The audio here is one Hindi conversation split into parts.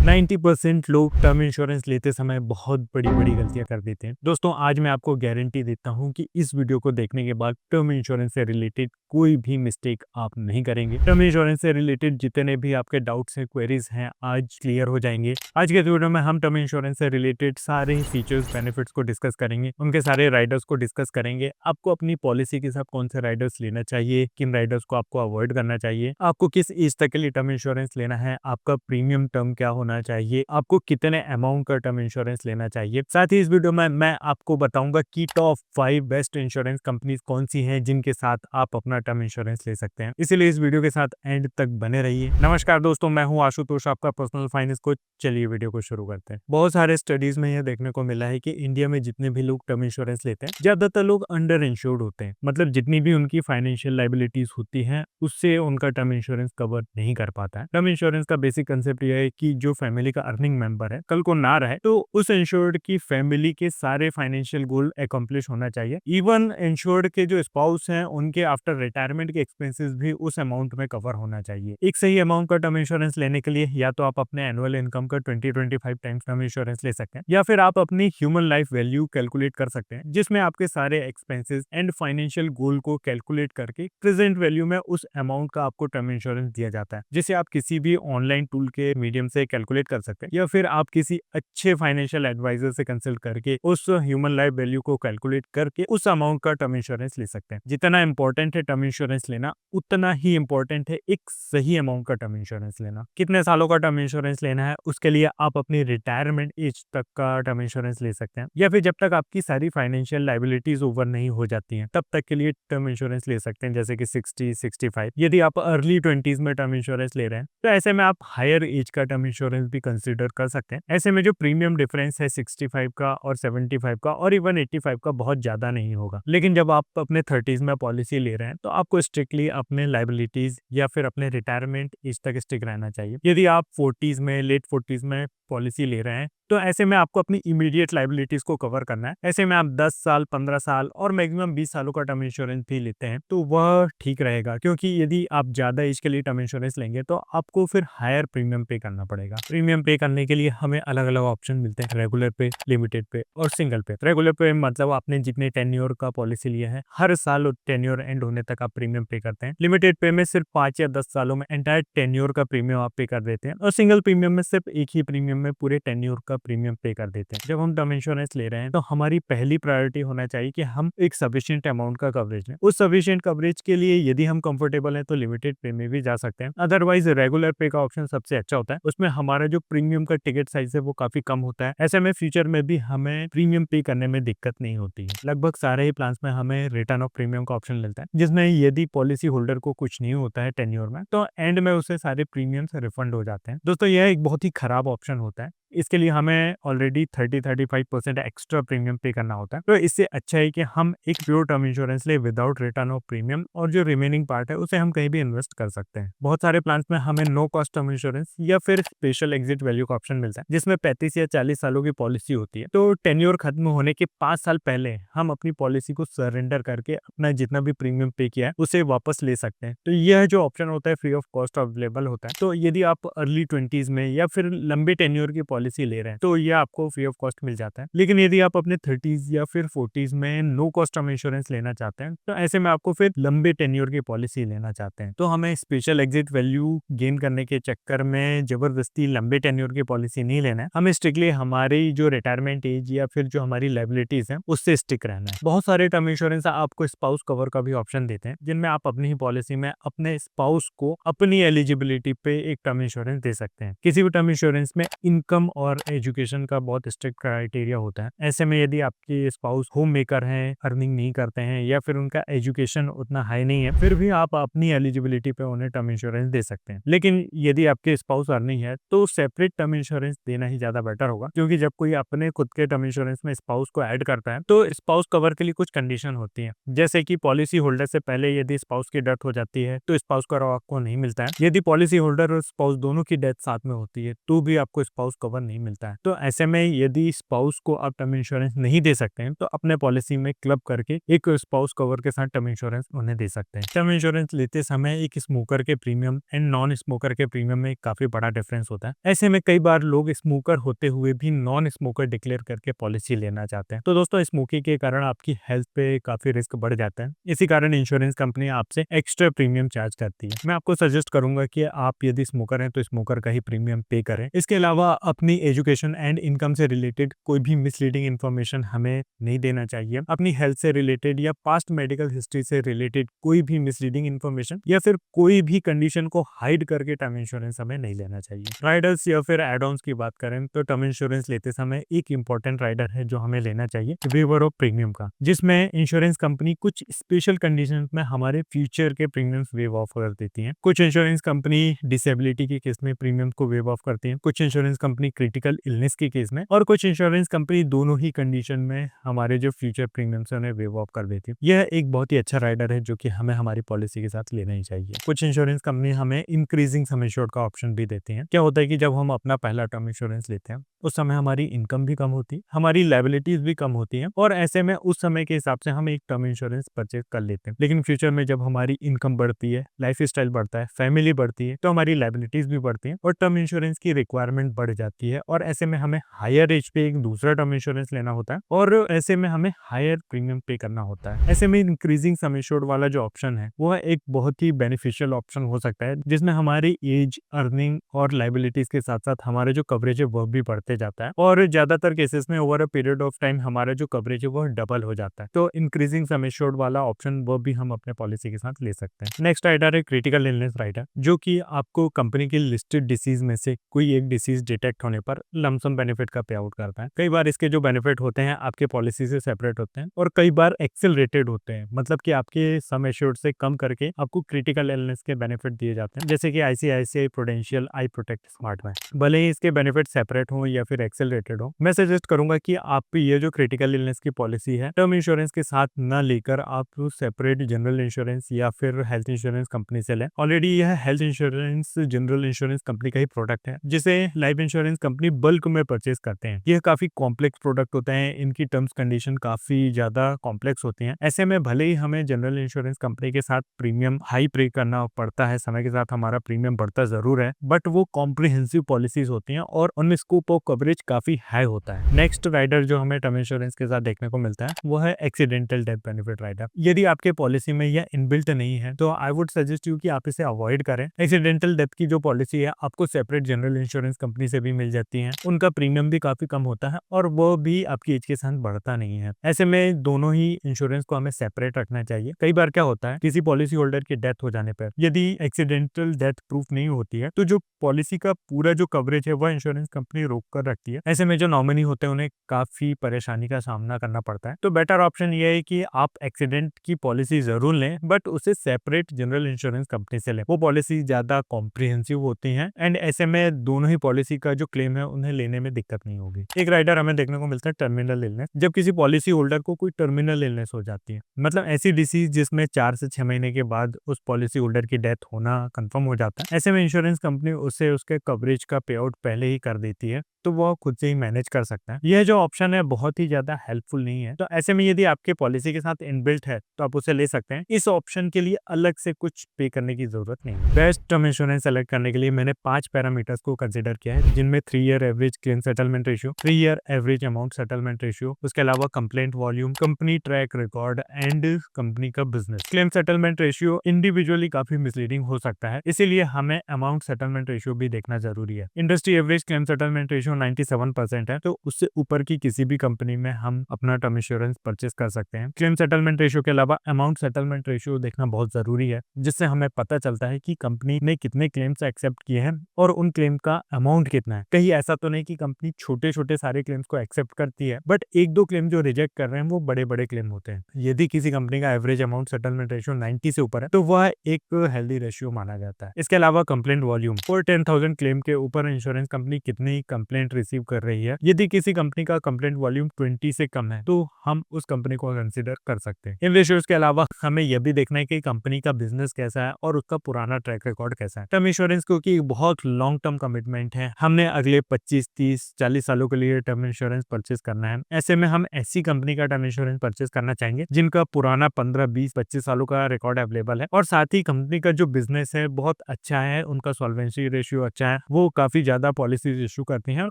90% लोग टर्म इंश्योरेंस लेते समय बहुत बड़ी-बड़ी गलतियाँ कर देते हैं। दोस्तों, आज मैं आपको गारंटी देता हूँ कि इस वीडियो को देखने के बाद टर्म इंश्योरेंस से रिलेटेड कोई भी मिस्टेक आप नहीं करेंगे। टर्म इंश्योरेंस से रिलेटेड जितने भी आपके डाउट्स हैं, क्वेरीज हैं, आज क्लियर हो जाएंगे। आज के वीडियो में हम टर्म इंश्योरेंस से रिलेटेड सारे फीचर्स, बेनिफिट्स को डिस्कस करेंगे, उनके सारे राइडर्स को डिस्कस करेंगे। आपको अपनी पॉलिसी के साथ कौन से राइडर्स लेना चाहिए, किन राइडर्स को आपको अवॉइड करना चाहिए, आपको किस एज तक के लिए टर्म इंश्योरेंस लेना है, आपका प्रीमियम टर्म क्या होना चाहिए, आपको कितने अमाउंट का टर्म इंश्योरेंस लेना चाहिए। साथ ही इस वीडियो में मैं आपको बताऊंगा कि टॉप 5 बेस्ट इंश्योरेंस कंपनीज कौन सी हैं जिनके साथ आप अपना टर्म इंश्योरेंस ले सकते हैं। इसीलिए इस वीडियो के साथ एंड तक बने रहिए। नमस्कार दोस्तों, मैं हूं आशुतोष, आपका पर्सनल फाइनेंस कोच। चलिए वीडियो को शुरू करते हैं। बहुत सारे स्टडीज में यह देखने को मिला है कि इंडिया में जितने भी लोग टर्म इंश्योरेंस लेते हैं, ज्यादातर लोग अंडर इंश्योर्ड होते हैं। मतलब जितनी भी उनकी फाइनेंशियल लाइबिलिटीज होती हैं, उससे उनका टर्म इंश्योरेंस कवर नहीं कर पाता है। टर्म इंश्योरेंस का बेसिक कंसेप्ट यह है कि जो फैमिली का अर्निंग मेंबर है, कल को ना रहे तो उस इंश्योर्ड की फैमिली के सारे फाइनेंशियल गोल अकम्प्लिश होना चाहिए। इवन इंश्योर्ड के जो स्पाउस हैं, उनके आफ्टर रिटायरमेंट के एक्सपेंसेस भी उस अमाउंट में कवर होना चाहिए। एक सही अमाउंट का टर्म इंश्योरेंस लेने के लिए या तो आप अपने एनुअल इनकम का 20-25 टाइम्स टर्म इंश्योरेंस ले सकते हैं, या फिर आप अपनी ह्यूमन लाइफ वैल्यू कैलकुलेट कर सकते हैं, जिसमें आपके सारे एक्सपेंसेस एंड फाइनेंशियल गोल को कैलकुलेट करके प्रेजेंट वैल्यू में उस अमाउंट का आपको टर्म इंश्योरेंस दिया जाता है, जिसे आप किसी भी ऑनलाइन टूल के मीडियम से कैलकुलेट कर सकते हैं, या फिर आप किसी अच्छे फाइनेंशियल एडवाइजर से कंसल्ट करके उस ह्यूमन लाइफ वैल्यू को कैलकुलेट करके उस अमाउंट का टर्म इंश्योरेंस ले सकते हैं। जितना इंपॉर्टेंट है टर्म इंश्योरेंस लेना, उतना ही इंपॉर्टेंट है एक सही अमाउंट का टर्म इंश्योरेंस लेना। कितने सालों का टर्म इंश्योरेंस लेना है, उसके लिए आप अपनी रिटायरमेंट एज तक का टर्म इंश्योरेंस ले सकते हैं, या फिर जब तक आपकी सारी फाइनेंशियल लाइबिलिटीज ओवर नहीं हो जाती हैं, तब तक के लिए टर्म इंश्योरेंस ले सकते हैं, जैसे कि 60-65। यदि आप अर्ली 20s में टर्म इंश्योरेंस ले रहे हैं, तो ऐसे में आप हायर एज का टर्म इंश्योरेंस भी कंसीडर कर सकते हैं। ऐसे में जो प्रीमियम डिफरेंस है 65 का और 75 का और इवन 85 का बहुत ज्यादा नहीं होगा। लेकिन जब आप अपने 30s में पॉलिसी ले रहे हैं, तो आपको स्ट्रिक्टली अपने लाइबिलिटीज या फिर अपने रिटायरमेंट एज तक स्टिक रहना चाहिए। यदि आप 40s में, लेट 40s में पॉलिसी ले रहे हैं, तो ऐसे में आपको अपनी इमीडिएट लाइबिलिटीज को कवर करना है। ऐसे में आप 10 साल, 15 साल और मैक्सिमम 20 सालों का टर्म इंश्योरेंस भी लेते हैं, तो वह ठीक रहेगा, क्योंकि यदि आप ज्यादा एज के लिए टर्म इंश्योरेंस लेंगे तो आपको फिर हायर प्रीमियम पे करना पड़ेगा। प्रीमियम पे करने के लिए हमें अलग अलग ऑप्शन मिलते हैं, रेगुलर पे, लिमिटेड पे और सिंगल पे। रेगुलर पे मतलब आपने जितने टेन्योर का पॉलिसी लिया है, हर साल टेन्योर एंड होने तक आप प्रीमियम पे करते हैं। लिमिटेड पे में सिर्फ 5 या 10 सालों में एंटायर टेन्योर का प्रीमियम आप पे कर देते हैं, और सिंगल प्रीमियम में सिर्फ एक ही प्रीमियम में पूरे टेन्योर का प्रीमियम पे कर देते हैं। जब हम टर्म इंश्योरेंस ले रहे हैं, तो हमारी पहली प्रायोरिटी होना चाहिए कि हम एक सफिशिएंट अमाउंट का कवरेज लें। उस सफिशिएंट कवरेज के लिए यदि हम कंफर्टेबल हैं, तो लिमिटेड पे में भी जा सकते हैं। अदरवाइज रेगुलर पे का ऑप्शन सबसे अच्छा होता है। उसमें हमारा जो प्रीमियम का टिकट साइज है वो काफी कम होता है। ऐसे में फ्यूचर में भी हमें प्रीमियम पे करने में दिक्कत नहीं होती है। लगभग सारे ही प्लान में हमें रिटर्न ऑफ प्रीमियम का ऑप्शन मिलता है, जिसमें यदि पॉलिसी होल्डर को कुछ नहीं होता है टेन्योर में, तो एंड में उसे सारे प्रीमियम्स रिफंड हो जाते हैं। दोस्तों, यह एक बहुत ही खराब ऑप्शन होता है। इसके लिए हमें ऑलरेडी 30-35% एक्स्ट्रा प्रीमियम पे करना होता है। तो इससे अच्छा है कि हम एक प्योर टर्म इंश्योरेंस ले विदाउट रिटर्न ऑफ प्रीमियम, और जो रिमेनिंग पार्ट है उसे हम कहीं भी इन्वेस्ट कर सकते हैं। बहुत सारे प्लान्स में हमें नो कॉस्ट टर्म इंश्योरेंस या फिर स्पेशल एग्जिट वैल्यू का ऑप्शन मिलता है, जिसमें 35 या 40 सालों की पॉलिसी होती है। तो टेन्योर खत्म होने के 5 साल पहले हम अपनी पॉलिसी को सरेंडर करके अपना जितना भी प्रीमियम पे किया है उसे वापस ले सकते हैं। तो यह जो ऑप्शन होता है फ्री ऑफ कॉस्ट अवेलेबल होता है। तो यदि आप अर्ली 20s में या फिर लंबे टेन्योर की पॉलिसी ले रहे हैं, तो ये आपको फ्री ऑफ कॉस्ट मिल जाता है। लेकिन यदि आप अपने 30s या फिर 40s में नो कॉस्ट टर्म इंश्योरेंस लेना चाहते हैं, तो ऐसे में आपको फिर लंबे टेन्योर की पॉलिसी लेना चाहते हैं, तो हमें स्पेशल एग्जिट वैल्यू गेन करने के चक्कर में जबरदस्ती लंबे टेन्योर की पॉलिसी नहीं लेना है। हमें स्ट्रिक्टली हमारी जो रिटायरमेंट एज या फिर जो हमारी लाइबिलिटीज है उससे स्टिक रहना है। बहुत सारे टर्म इंश्योरेंस आपको स्पाउस कवर का भी ऑप्शन देते हैं, जिनमें आप अपनी ही पॉलिसी में अपने स्पाउस को अपनी एलिजिबिलिटी पे एक टर्म इंश्योरेंस दे सकते हैं। किसी भी टर्म इंश्योरेंस में इनकम और एजुकेशन का बहुत स्ट्रिक्ट क्राइटेरिया होता है। ऐसे में यदि आपके स्पाउस होम मेकर हैं, अर्निंग नहीं करते हैं, या फिर उनका एजुकेशन उतना हाई नहीं है, फिर भी आप अपनी एलिजिबिलिटी पे उन्हें टर्म इंश्योरेंस दे सकते हैं। लेकिन यदि आपके स्पाउस अर्निंग है, तो सेपरेट टर्म इंश्योरेंस देना ही ज्यादा बेटर होगा, क्योंकि जब कोई अपने खुद के टर्म इंश्योरेंस में स्पाउस को ऐड करता है, तो स्पाउस कवर के लिए कुछ कंडीशन होती है, जैसे कि पॉलिसी होल्डर से पहले यदि स्पाउस की डेथ हो जाती है, तो स्पाउस कवर आपको नहीं मिलता है। यदि पॉलिसी होल्डर और स्पाउस दोनों की डेथ साथ में होती है, तो भी आपको स्पाउस कवर कवर नहीं मिलता है। तो ऐसे में यदि स्पाउस को आप टर्म इंश्योरेंस नहीं दे सकते हैं तो अपने पॉलिसी में क्लब करके एक स्पाउस कवर के साथ टर्म इंश्योरेंस उन्हें दे सकते हैं। टर्म इंश्योरेंस लेते समय एक स्मोकर के प्रीमियम एंड नॉन स्मोकर के प्रीमियम में काफी बड़ा डिफरेंस होता है। ऐसे में कई बार लोग स्मोकर होते हुए भी नॉन स्मोकर डिक्लेयर करके पॉलिसी लेना चाहते हैं। तो दोस्तों, स्मोकिंग के कारण आपकी हेल्थ पे काफी रिस्क बढ़ जाता है। इसी कारण इंश्योरेंस कंपनी आपसे एक्स्ट्रा प्रीमियम चार्ज करती है। मैं आपको सजेस्ट करूंगा कि आप यदि स्मोकर हैं तो स्मोकर का ही प्रीमियम पे करें। इसके अलावा अपनी एजुकेशन एंड इनकम से रिलेटेड कोई भी मिसलीडिंग इन्फॉर्मेशन हमें नहीं देना चाहिए। अपनी हेल्थ से रिलेटेड या पास्ट मेडिकल हिस्ट्री से रिलेटेड कोई भी मिसलीडिंग इन्फॉर्मेशन या फिर कोई भी कंडीशन को हाइड करके टर्म इंश्योरेंस हमें नहीं लेना चाहिए। राइडर्स या फिर एड ऑन्स की बात करें तो टर्म इंश्योरेंस लेते समय एक इंपॉर्टेंट राइडर है जो हमें लेना चाहिए, वेवर ऑफ प्रीमियम का, जिसमें इंश्योरेंस कंपनी कुछ स्पेशल कंडीशंस में हमारे फ्यूचर के प्रीमियम्स वेव ऑफ कर देती हैं। कुछ इंश्योरेंस कंपनी डिसेबिलिटी के केस में प्रीमियम को वेव ऑफ करती है, कुछ इंश्योरेंस कंपनी क्रिटिकल इलनेस के केस में, और कुछ इंश्योरेंस कंपनी दोनों ही कंडीशन में हमारे जो फ्यूचर प्रीमियम्स है उन्हें वेव ऑफ कर देती है। यह एक बहुत ही अच्छा राइडर है जो कि हमें हमारी पॉलिसी के साथ लेना ही चाहिए। कुछ इंश्योरेंस कंपनी हमें इंक्रीजिंग सम एश्योर्ड का ऑप्शन भी देती है। क्या होता है कि जब हम अपना पहला टर्म इंश्योरेंस लेते हैं उस समय हमारी इनकम भी कम होती है, हमारी लायबिलिटीज भी कम होती हैं, और ऐसे में उस समय के हिसाब से हम एक टर्म इंश्योरेंस परचेज कर लेते हैं। लेकिन फ्यूचर में जब हमारी इनकम बढ़ती है, लाइफ स्टाइल बढ़ता है, फैमिली बढ़ती है, तो हमारी लायबिलिटीज भी बढ़ती है और टर्म इंश्योरेंस की रिक्वायरमेंट बढ़ जाती है, और ऐसे में हमें हायर एज पे एक दूसरा टर्म इंश्योरेंस लेना होता है और ऐसे में हमें हायर प्रीमियम पे करना होता है। ऐसे में इंक्रीजिंग सम एश्योर्ड वाला जो ऑप्शन है वह एक बहुत ही बेनिफिशियल ऑप्शन हो सकता है, जिसमें हमारी एज, अर्निंग और लायबिलिटीज के साथ साथ हमारे जो कवरेज है वह भी बढ़ते जाता है, और ज्यादातर केसेस में over a period of time हमारा जो कवरेज है वह डबल हो जाता है। तो इंक्रीजिंग सम एश्योर्ड वाला ऑप्शन वो भी हम अपने पॉलिसी के साथ ले सकते हैं। नेक्स्ट राइडर है क्रिटिकल इलनेस राइडर, जो कि आपको कंपनी की लिस्टेड डिसीज में से कोई एक डिसीज डिटेक्ट होने पर लमसम बेनिफिट का पे आउट करता है। कई बार इसके जो बेनिफिट होते हैं आपके पॉलिसी से सेपरेट होते हैं और कई बार एक्सेलरेटेड होते हैं, मतलब कि आपके सम एश्योर्ड से कम करके आपको क्रिटिकल इलनेस के बेनिफिट दिए जाते हैं, जैसे कि आईसीआईसीआई प्रूडेंशियल आई प्रोटेक्ट स्मार्ट में। भले ही इसके बेनिफिट सेपरेट हो या फिर एक्सेलरेटेड हो, मैं सजेस्ट करूंगा कि आप ये जो क्रिटिकल इलनेस की पॉलिसी है टर्म इंश्योरेंस के साथ न लेकर आप सेपरेट जनरल इंश्योरेंस या फिर हेल्थ इंश्योरेंस कंपनी से लें। ऑलरेडी यह health insurance general insurance company का ही प्रोडक्ट है, जिसे लाइफ इंश्योरेंस कंपनी बल्क में परचेज करते हैं। यह काफी कॉम्प्लेक्स प्रोडक्ट होता है, इनकी टर्म्स कंडीशन काफी ज्यादा कॉम्प्लेक्स होती हैं। ऐसे में भले ही हमें जनरल इंश्योरेंस कंपनी के साथ प्रीमियम हाई पे करना पड़ता है, समय के साथ हमारा प्रीमियम बढ़ता जरूर है, बट वो कॉम्प्रिहेंसिव पॉलिसीज होती हैं और उनमें स्कोप ऑफ कवरेज काफी हाई होता है। नेक्स्ट राइडर जो हमें टर्म इंश्योरेंस के साथ देखने को मिलता है वो है एक्सीडेंटल डेथ बेनिफिट राइडर। यदि आपके पॉलिसी में यह इनबिल्ट नहीं है तो आई वुड सजेस्ट यू कि आप इसे अवॉइड करें। एक्सीडेंटल डेथ की जो पॉलिसी है आपको सेपरेट जनरल इंश्योरेंस कंपनी से भी मिल जाती है, उनका प्रीमियम भी काफी कम होता है और वो भी आपकी एज के साथ बढ़ता नहीं है। ऐसे में दोनों ही इंश्योरेंस को हमें सेपरेट रखना चाहिए। कई बार क्या होता है, किसी पॉलिसी होल्डर की डेथ हो जाने पर यदि एक्सीडेंटल डेथ प्रूफ नहीं होती है तो जो पॉलिसी का पूरा जो कवरेज है वह इंश्योरेंस कंपनी रोक कर रखती है। ऐसे में जो नॉमिनी होते हैं उन्हें काफी परेशानी का सामना करना पड़ता है। तो बेटर ऑप्शन ये है कि आप एक्सीडेंट की पॉलिसी जरूर लें, बट उसे सेपरेट जनरल इंश्योरेंस कंपनी से लें। वो पॉलिसी ज्यादा कॉम्प्रिहेंसिव होती है एंड ऐसे में दोनों ही पॉलिसी का जो क्लेम है उन्हें लेने में दिक्कत नहीं होगी। एक राइडर हमें देखने को मिलता है टर्मिनल इलनेस। जब किसी पॉलिसी होल्डर को कोई टर्मिनल इलनेस हो जाती है, मतलब ऐसी डिसीज जिसमें 4 से 6 महीने के बाद उस पॉलिसी होल्डर की डेथ होना कंफर्म हो जाता है, ऐसे में इंश्योरेंस कंपनी उसे उसके कवरेज का पे आउट पहले ही कर देती है, तो वो खुद से ही मैनेज कर सकता है। यह जो ऑप्शन है बहुत ही ज्यादा हेल्पफुल नहीं है, तो ऐसे में यदि आपके पॉलिसी के साथ इनबिल्ट है तो आप उसे ले सकते हैं। इस ऑप्शन के लिए अलग से कुछ पे करने की जरूरत नहीं है। बेस्ट टर्म इंश्योरेंस सेलेक्ट करने के लिए मैंने 5 पैरामीटर्स को कंसीडर किया है, जिनमें 3 year average claim settlement ratio, 3 year average amount settlement ratio, उसके अलावा complaint volume, company track record and company का business. Claim settlement ratio individually काफी मिसलीडिंग हो सकता है, इसीलिए हमें अमाउंट सेटलमेंट रेशियो भी देखना जरूरी है। Industry average claim settlement ratio 97% है, तो उससे ऊपर की किसी भी कंपनी में हम अपना टर्म इंश्योरेंस परचेस कर सकते हैं। क्लेम सेटलमेंट रेशियो के अलावा अमाउंट सेटलमेंट रेशियो देखना बहुत जरूरी है, जिससे हमें पता चलता है कि कंपनी ने कितने क्लेम्स एक्सेप्ट किए हैं और उन क्लेम का अमाउंट कितना है। कहीं ऐसा तो नहीं कि कंपनी छोटे छोटे सारे क्लेम्स को एक्सेप्ट करती है, बट 1-2 क्लेम जो रिजेक्ट कर रहे हैं वो बड़े बड़े क्लेम होते हैं। यदि किसी कंपनी का एवरेज अमाउंट सेटलमेंट रेशियो 90 से ऊपर है तो वह एक हेल्दी रेशियो माना जाता है। इसके अलावा कंप्लेंट वॉल्यूम, और 10,000 क्लेम के ऊपर इंश्योरेंस कंपनी कितनी कंप्लेंट कंप्लेंट रिसीव कर रही है, यदि किसी कंपनी का कंप्लेंट वॉल्यूम 20 से कम है तो हम उस कंपनी को कंसिडर कर सकते हैं। इन रेशियोज के अलावा हमें यह भी देखना है कि कंपनी का बिजनेस कैसा है और उसका पुराना ट्रैक रिकॉर्ड कैसा है। टर्म इंश्योरेंस क्योंकि एक बहुत लॉन्ग टर्म कमिटमेंट है, हमने अगले 25, 30, 40 सालों के लिए टर्म इंश्योरेंस परचेज करना है। ऐसे में हम ऐसी कंपनी का टर्म इंश्योरेंस परचेज करना चाहेंगे जिनका पुराना 15, 20, 25 सालों का रिकॉर्ड अवेलेबल है और साथ ही कंपनी का जो बिजनेस है बहुत अच्छा है, उनका सॉल्वेंसी रेशियो अच्छा है, वो काफी ज्यादा पॉलिसीज इशू करते हैं और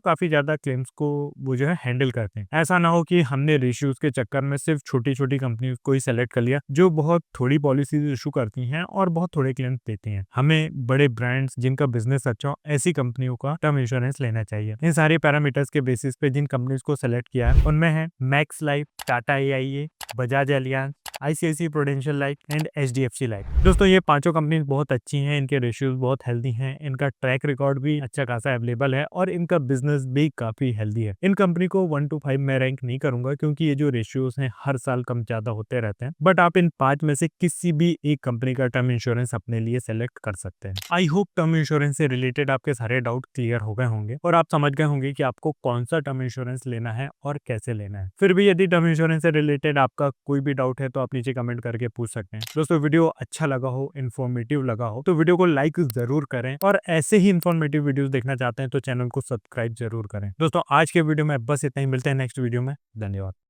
काफी ज्यादा क्लेम्स को वो जो है हैंडल करते हैं। ऐसा ना हो कि हमने रेशियोज के चक्कर में सिर्फ छोटी छोटी कंपनी को ही सेलेक्ट कर लिया जो बहुत थोड़ी पॉलिसीज इशू करती हैं और बहुत थोड़े क्लेम्स देती हैं। हमें बड़े ब्रांड्स जिनका बिजनेस अच्छा हो ऐसी कंपनियों का टर्म इंश्योरेंस लेना चाहिए। इन सारे पैरामीटर्स के बेसिस पे जिन कंपनीज को सेलेक्ट किया है उनमें है max life, Tata AIA, Bajaj Allianz, ICICI prudential life and HDFC life. दोस्तों ये पांचों कंपनीज बहुत अच्छी हैं, इनके रेशियोज बहुत हेल्दी हैं, इनका ट्रैक रिकॉर्ड भी अच्छा खासा अवेलेबल है और इनका बिजनेस भी काफी हेल्दी है। इन कंपनी को 1 to 5 में रैंक नहीं करूंगा क्योंकि ये जो रेशियोज हैं हर साल कम ज्यादा होते रहते हैं, बट आप इन 5 में से किसी भी एक कंपनी का टर्म इंश्योरेंस अपने लिए सेलेक्ट कर सकते हैं। आई होप टर्म इंश्योरेंस से रिलेटेड आपके सारे डाउट क्लियर हो गए होंगे और आप समझ गए होंगे कि आपको कौन सा टर्म इंश्योरेंस लेना है और कैसे लेना है। फिर भी यदि टर्म इंश्योरेंस से रिलेटेड आपका कोई भी डाउट है तो आप नीचे कमेंट करके पूछ सकते हैं। दोस्तों वीडियो अच्छा लगा हो, इन्फॉर्मेटिव लगा हो तो वीडियो को लाइक जरूर करें और ऐसे ही इन्फॉर्मेटिव वीडियोस देखना चाहते हैं तो चैनल को सब्सक्राइब जरूर करें। दोस्तों आज के वीडियो में बस इतना ही, मिलते हैं नेक्स्ट वीडियो में। धन्यवाद।